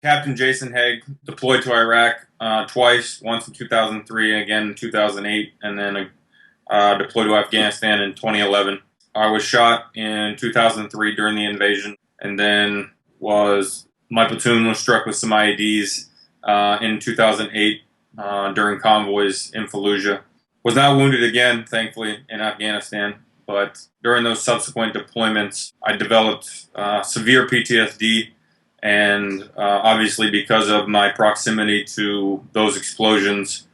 Captain Jason Haag, deployed to Iraq twice, once in 2003 and again in 2008, and then deployed to Afghanistan in 2011. I was shot in 2003 during the invasion, and then my platoon was struck with some IEDs in 2008 during convoys in Fallujah. Was not wounded again, thankfully, in Afghanistan, but during those subsequent deployments, I developed severe PTSD, and obviously because of my proximity to those explosions,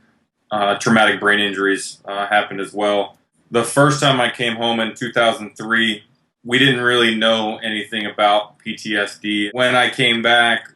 traumatic brain injuries happened as well. The first time I came home in 2003, we didn't really know anything about PTSD. When I came back,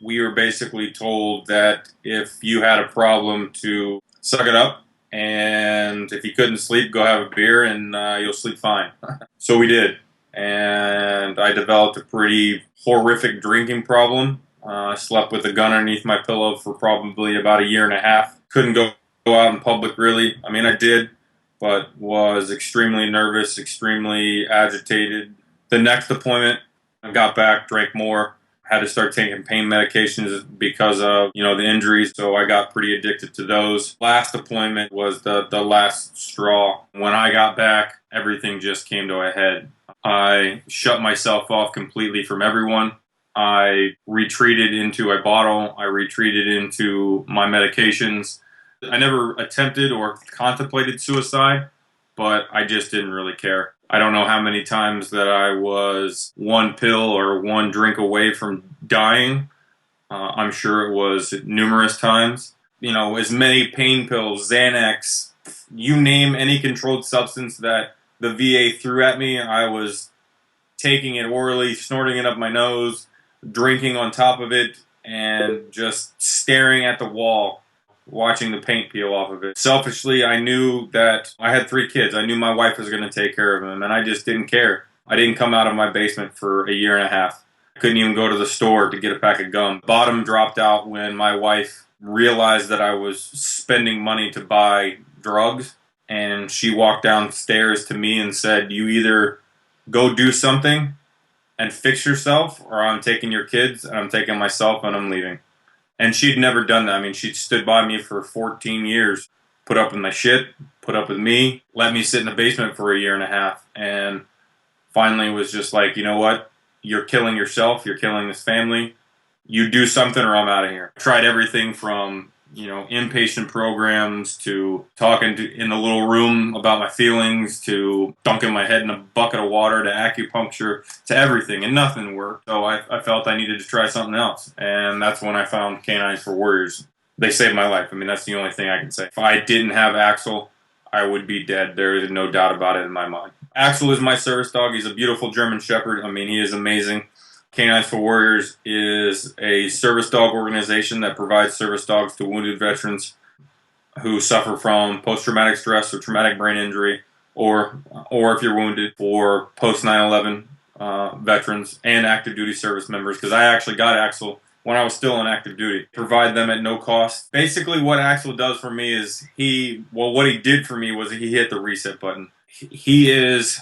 we were basically told that if you had a problem, to suck it up, and if you couldn't sleep, go have a beer and you'll sleep fine. So we did, and I developed a pretty horrific drinking problem. I slept with a gun underneath my pillow for probably about a year and a half. Couldn't go out in public, really. I mean, I did, but was extremely nervous, extremely agitated. The next deployment, I got back, drank more, had to start taking pain medications because of, the injuries, so I got pretty addicted to those. Last deployment was the last straw. When I got back, everything just came to a head. I shut myself off completely from everyone. I retreated into a bottle. I retreated into my medications. I never attempted or contemplated suicide, but I just didn't really care. I don't know how many times that I was one pill or one drink away from dying. I'm sure it was numerous times. As many pain pills, Xanax, you name any controlled substance that the VA threw at me, I was taking it orally, snorting it up my nose, drinking on top of it, and just staring at the wall, watching the paint peel off of it. Selfishly, I knew that I had 3 kids. I knew my wife was going to take care of them, and I just didn't care. I didn't come out of my basement for a year and a half. I couldn't even go to the store to get a pack of gum. Bottom dropped out when my wife realized that I was spending money to buy drugs, and she walked downstairs to me and said, "You either go do something and fix yourself, or I'm taking your kids, and I'm taking myself, and I'm leaving." And she'd never done that. I mean, she'd stood by me for 14 years, put up with my shit, put up with me, let me sit in the basement for a year and a half, and finally was just like, you know what? You're killing yourself. You're killing this family. You do something or I'm out of here. I tried everything from, inpatient programs to talking in the little room about my feelings to dunking my head in a bucket of water to acupuncture to everything, and nothing worked. So I felt I needed to try something else, and that's when I found Canines for Warriors. They saved my life. I mean, that's the only thing I can say. If I didn't have Axel, I would be dead. There is no doubt about it in my mind. Axel is my service dog. He's a beautiful German Shepherd. I mean, he is amazing. Canines for Warriors is a service dog organization that provides service dogs to wounded veterans who suffer from post-traumatic stress or traumatic brain injury, or if you're wounded, for post 9/11 veterans and active duty service members. Because I actually got Axel when I was still on active duty. Provide them at no cost. Basically, what Axel does for me is what he did for me was he hit the reset button. He is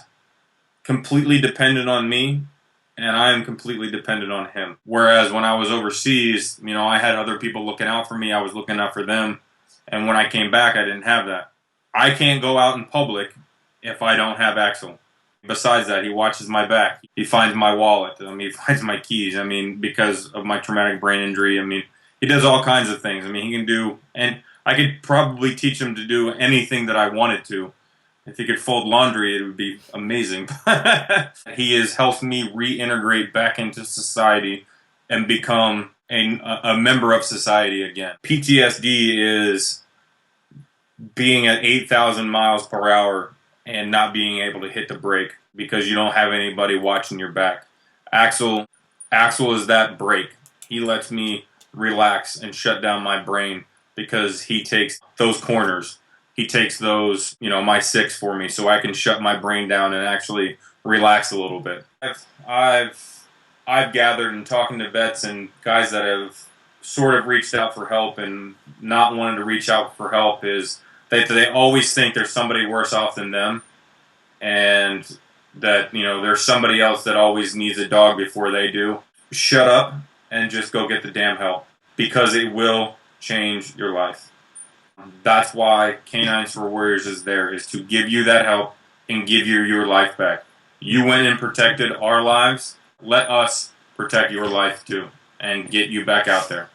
completely dependent on me, and I am completely dependent on him. Whereas when I was overseas, I had other people looking out for me. I was looking out for them. And when I came back, I didn't have that. I can't go out in public if I don't have Axel. Besides that, he watches my back. He finds my wallet. He finds my keys. Because of my traumatic brain injury, he does all kinds of things. He can do, and I could probably teach him to do anything that I wanted to. If he could fold laundry, it would be amazing. He has helped me reintegrate back into society and become a member of society again. PTSD is being at 8,000 miles per hour and not being able to hit the brake because you don't have anybody watching your back. Axel is that brake. He lets me relax and shut down my brain because he takes those corners. He takes those, my 6 for me, so I can shut my brain down and actually relax a little bit. I've gathered in talking to vets and guys that have sort of reached out for help and not wanting to reach out for help is that they always think there's somebody worse off than them, and that there's somebody else that always needs a dog before they do. Shut up and just go get the damn help, because it will change your life. That's why Canines for Warriors is there, is to give you that help and give you your life back. You went and protected our lives. Let us protect your life too and get you back out there.